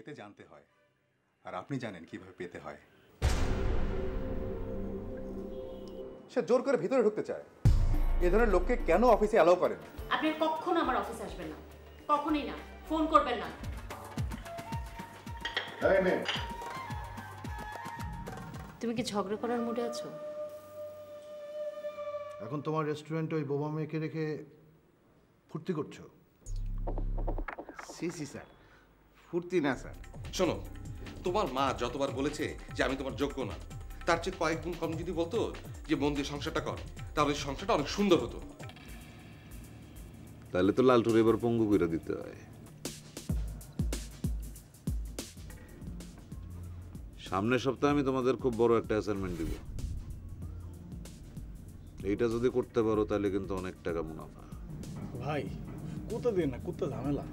পেতে জানতে হয়, আর আপনি জানেন কিভাবে পেতে হয়। সে জোর করে ভিতরে ঢুকতে চায়। এ ধরনের লোককে কেন অফিসে অ্যালাউ করেন? আপনি কখনো আমার অফিসে আসবেন না, কখনোই না, ফোন করবেন না। তুমি কি ঝগড়া করার মুডে আছো? এখন তোমার রেস্টুরেন্টে ওই বোমা মেয়েকে রেখে ফুর্তি করছো? সি সি স্যার, ফুর্তি না স্যার। শোনো, তোমার মা যতবার বলেছে যে আমি তোমার যোগ্য না, তার চেয়ে কয়েক গুণ কম যদি বলতো যে মন দিয়ে সংসারটা কর, তাহলে সংসারটা অনেক সুন্দর হতো। তাহলে তো লালটুর এবার পঙ্গু করে দিতে হয়। সামনের সপ্তাহে আমি তোমাদের খুব বড় একটা অ্যাসাইনমেন্ট দিব। এইটা যদি করতে পারো তাহলে কিন্তু অনেক টাকা মুনাফা। ভাই কোথা দিয়ে না কোথা ঝামেলা।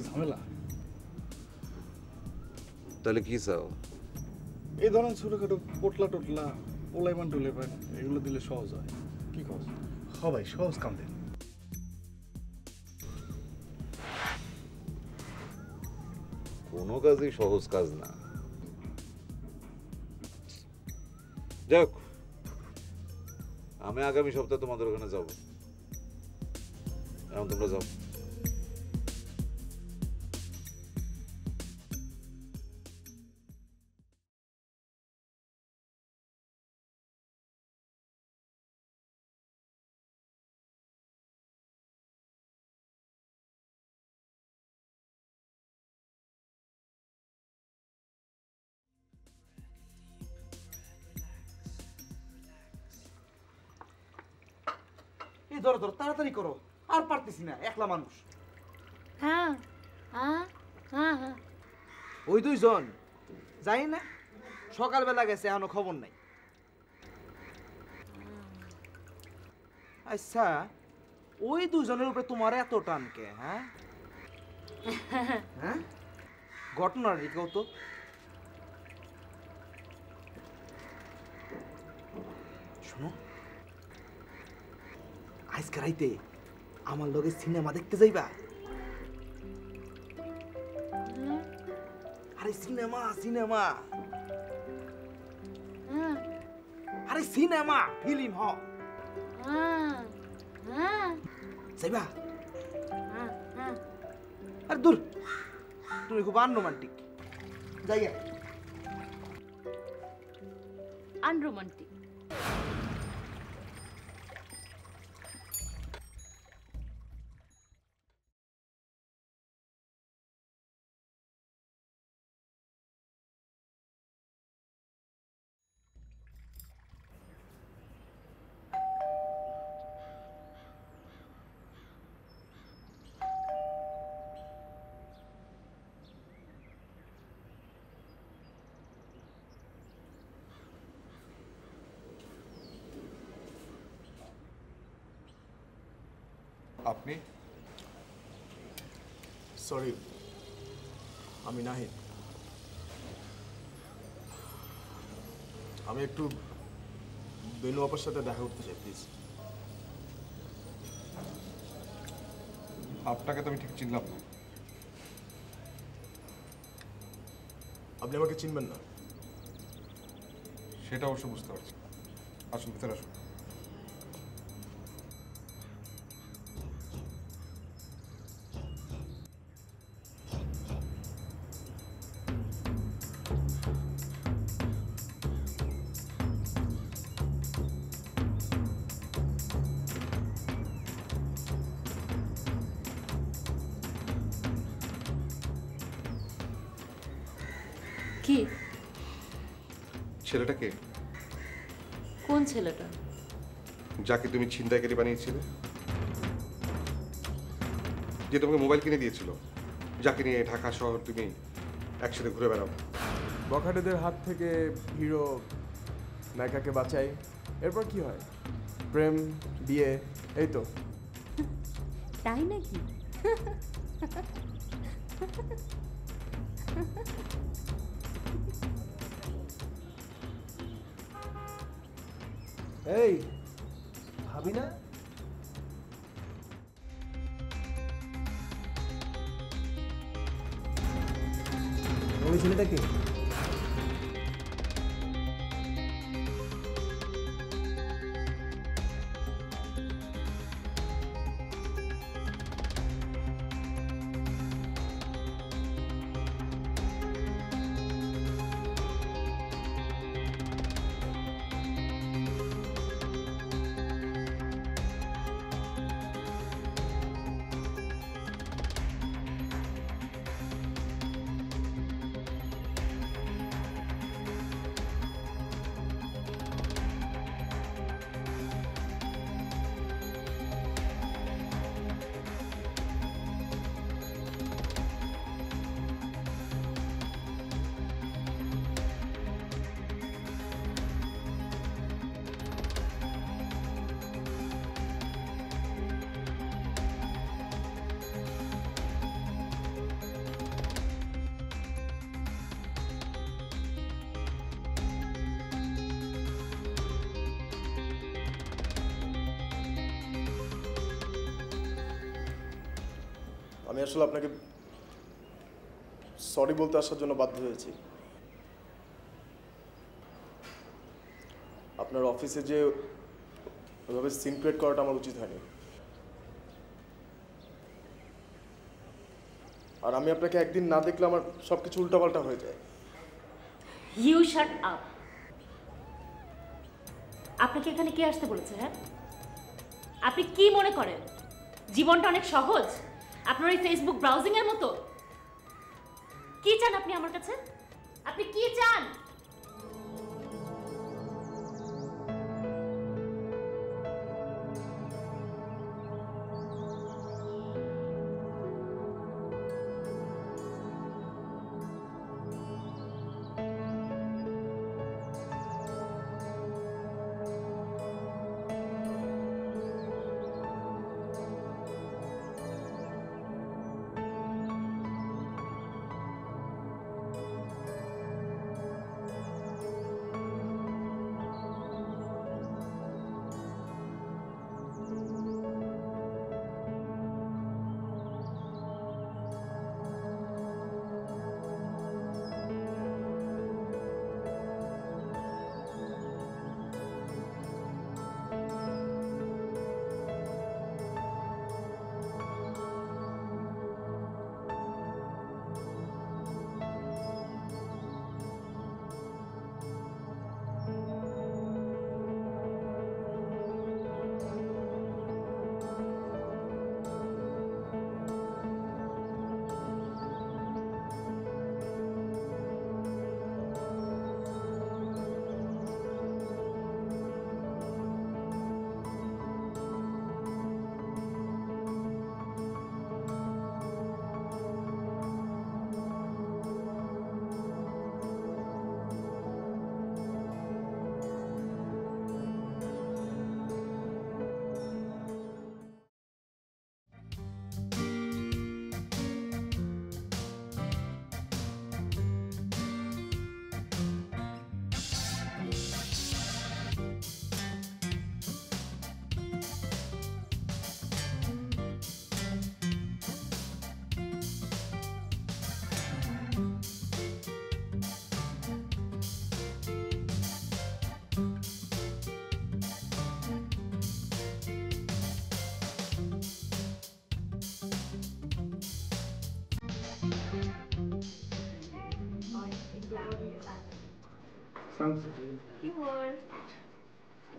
ঝামেলা তাহলে কি চাও? এই ধরনের ছোটখাটো পোটলা টোটলা ওলাইমান টুলাইমান এগুলো দিলে সহজ হয়। কি কস? ভাই সহজ কাম দেন। কোনো কাজই সহজ কাজ না। যাক, আমি আগামী সপ্তাহে তোমাদের ওখানে যাব। এখন তোমরা যাও। এই ধরো ধরো, তাড়াতাড়ি করো, আর পারতেছি না, একলা মানুষ। হ্যাঁ হ্যাঁ হ্যাঁ হ্যাঁ। ওই দুইজন যাই না, সকালবেলা গেছে, এখনো খবর নাই। আচ্ছা, ওই দুজনের উপরে তোমার এত টান কে? হ্যাঁ হ্যাঁ, ঘটনার কেউ তো শোনো, আজকে রাইতে আমার লগে সিনেমা দেখতে যাইবা? আরে সিনেমা সিনেমা, আরে সিনেমা ফিল্ম হ যাইবা? আর দূর, তুমি খুব আনরোমান্টিক। জায়গা আনরোমান্টিক? আপনি? সরি, আমি নাহিদ। আমি একটু বেনু আপার সাথে দেখা করতে চাই, প্লিজ। আপনাকে তো আমি ঠিক চিনলাম না। আপনি আমাকে চিনবেন না? সেটা অবশ্য বুঝতে পারছি। আসুন, ভিতরে আসুন। কি? ছেলেটাকে, কোন ছেলেটা? যাকে তুমি ছিনতাইকারী বানিয়েছিলে, যে তোমাকে মোবাইল কিনে দিয়েছিল, যাকে নিয়ে ঢাকা শহর তুমি একসাথে ঘুরে বেড়াও। বখাটেদের হাত থেকে হিরো নায়িকাকে বাঁচাই, এরপর কি হয়? প্রেম, বিয়ে, এই তো। তাই নাকি? এই ভাবি না? ওই ছেলেটাকে আমি আসলে আপনাকে সরি বলতে আসার জন্য বাধ্য হয়েছি। আপনার অফিসে যে ওইভাবে সিন ক্রিয়েট করাটা আমার উচিত হয়নি। আর আমি আপনাকে একদিন না দেখলে আমার সব কিছু উল্টাপাল্টা হয়ে যায়। You shut up. আপনাকে এখানে কে আসতে বলেছে? হ্যাঁ, আপনি কি মনে করেন জীবনটা অনেক সহজ? আপনার ওই ফেসবুক ব্রাউজিং এর মতো? কি চান আপনি আমার কাছে? আপনি কি চান?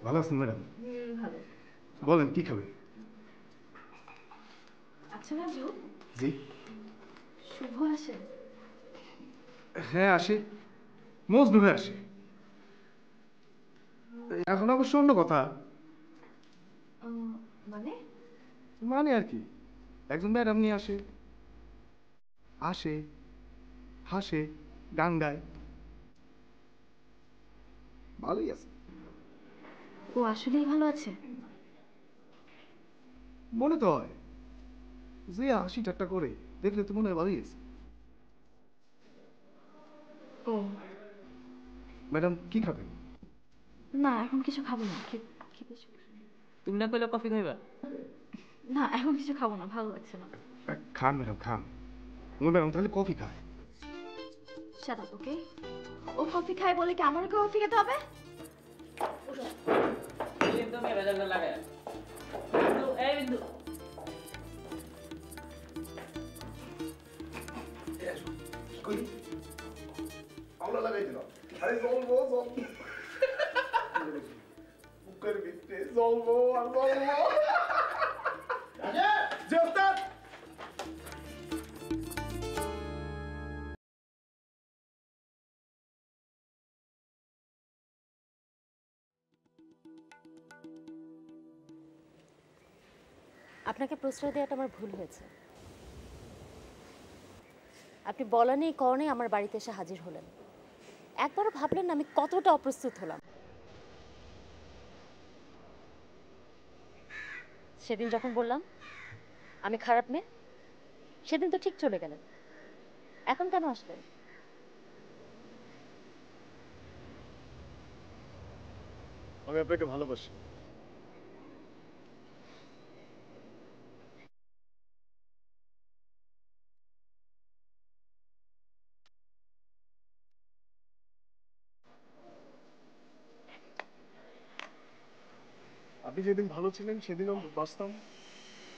ভালো আছেন ম্যাডাম? ভালো। বলেন কি খাবে? আচ্ছা রাজু, জি। শুভ আসে? হ্যাঁ আসে, মজনু হয়ে আসে। এখন অবশ্য অন্য কথা। মানে? মানে আর কি, একজন ম্যাডাম নিয়ে আসে, আসে, হাসে, গান গায়, ভালোই আছে। ও আসলেই ভালো আছে? মনে তো হয়, যে হাসি ঠাট্টা করে দেখলে তো মনে হয় ভালোই আছে। ও ম্যাডাম কি খাবেন? না, এখন কিছু খাবো না। তুমি না কইলে কফি খাইবা? না, এখন কিছু খাবো না, ভালো লাগছে না। খান ম্যাডাম খান। ম্যাডাম তাহলে কফি খায়। শাট আপ, ওকে? ও কফি খায় বলে কি আমারও কফি খেতে হবে? বিন্দু মেয়ে বেজাল লাগায়। বিন্দু, এই বিন্দু। কই আওলা লাগাই দিলাম, আরে জ্বলবো জ্বলবো, বুকের ভিতরে জ্বলবো আর জ্বলবো। জি ওস্তাদ। আপনাকে প্রশ্রয় দেওয়াটা আমার ভুল হয়েছে। আপনি বলা নেই কওয়া নেই আমার বাড়িতে এসে হাজির হলেন। একবারও ভাবলেন না আমি কতটা অপ্রস্তুত হলাম? সেদিন যখন বললাম আমি খারাপ মেয়ে, সেদিন তো ঠিক চলে গেলেন। এখন কেন আসলেন? আমি আপনাকে ভালোবাসি। আপনি যেদিন ভালো ছিলেন সেদিনও বাঁচতাম,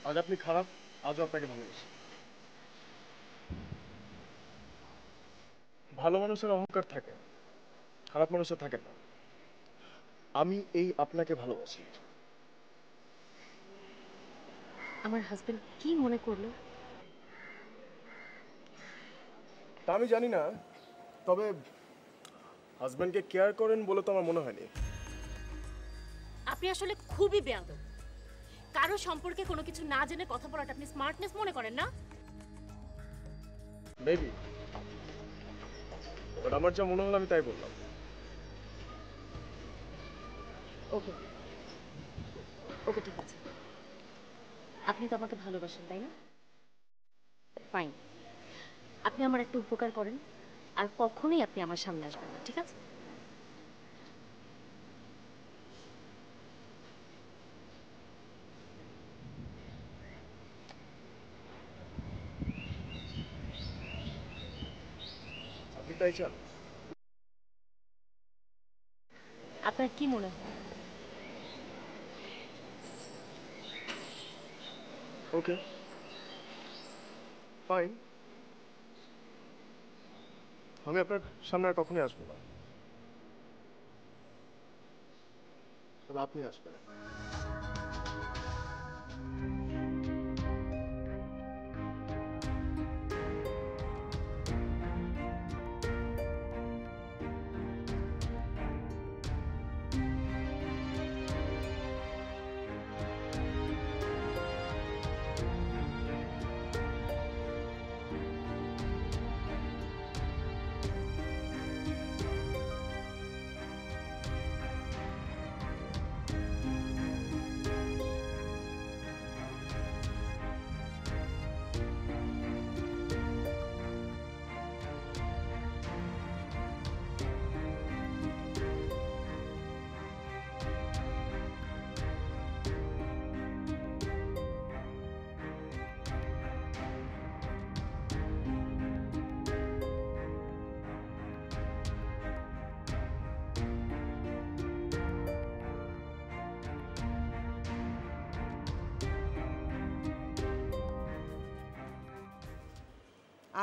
আজ আপনি খারাপ, আজও আপনাকে ভালোবাসি। ভালো মানুষের অহংকার থাকে, খারাপ মানুষের থাকে না। আমি এই আপনাকে ভালোবাসি। আমার হাজবেন্ড কি মনে করলো? তা আমি জানি না, তবে হাজব্যান্ডকে কেয়ার করেন বলে তো আমার মনে হয়নি। আপনি আসলে খুবই বেয়াদব। কারো সম্পর্কে কোনো কিছু না জেনে কথা বলাটা আপনি স্মার্টনেস মনে করেন না? মেবি, বাট আমার যা মনে হলো আমি তাই বললাম। ওকে ওকে, ঠিক আছে। আপনি তো আমাকে ভালোবাসেন, তাই না? ফাইন, আপনি আমার একটা উপকার করেন, আর কখনোই আপনি আমার সামনে আসবেন না, ঠিক আছে? আপনি তাই চান? আপনার কি মনে হয়? ওকে, ফাইন। আমি আপনার সামনে আর কখনোই আসবো না, তবে আপনি আসবেন।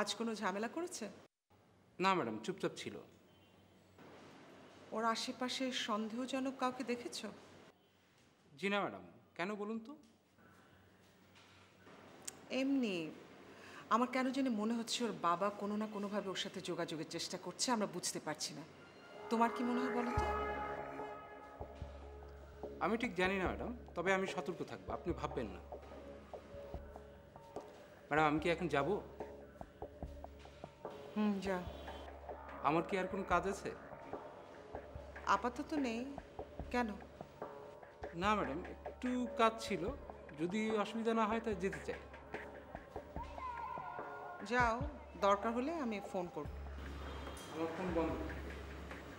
আজ কোনো ঝামেলা করেছে? না ম্যাডাম, চুপচাপ ছিল। ওর আশেপাশে সন্দেহজনক কাউকে দেখেছো? জি না ম্যাডাম, কেন বলুন তো? এমনি আমার কেন জানি মনে হচ্ছে ওর বাবা কোনো না কোনোভাবে ওর সাথে যোগাযোগের চেষ্টা করছে, আমরা বুঝতে পারছি না। তোমার কি মনে হয় বলো তো? আমি ঠিক জানি না ম্যাডাম, তবে আমি সতর্ক থাকবো, আপনি ভাববেন না। ম্যাডাম আমি কি এখন যাব? যা। আমার কি আর কোনো কাজ আছে? আপাতত নেই। কেন? না ম্যাডাম, একটু কাজ ছিল, যদি অসুবিধা না হয় তাই যেতে চাই। যাও, দরকার হলে আমি ফোন করব। আমার ফোন বন্ধ,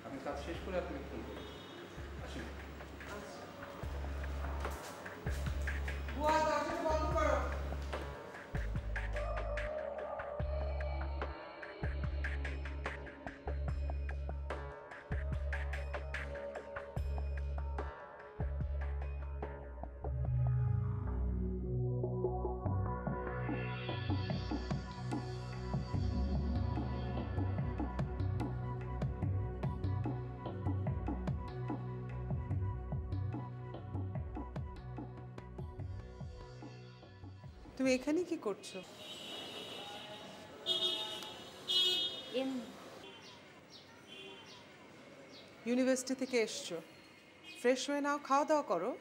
আমি কাজ শেষ করে আপনাকে ফোন করব। আসুন। বন্ধ করো। তুমি এখানে কি করছো? ইউনিভার্সিটি থেকে এসছো, ফ্রেশ হয়ে নাও, খাওয়া দাওয়া করো।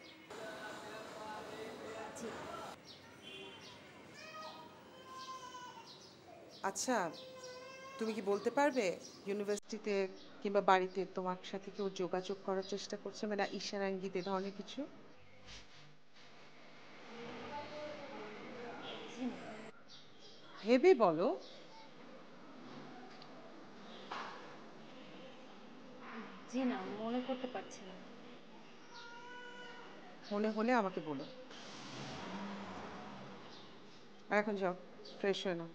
আচ্ছা, তুমি কি বলতে পারবে ইউনিভার্সিটিতে কিংবা বাড়িতে তোমার সাথে কেউ যোগাযোগ করার চেষ্টা করছে, মানে ইশারা ইঙ্গিত এ ধরনের কিছু? ভেবে বলো। জি না, মনে করতে পারছি না। মনে হলে আমাকে বলো। আর এখন যাও, ফ্রেশ হয়ে নাও।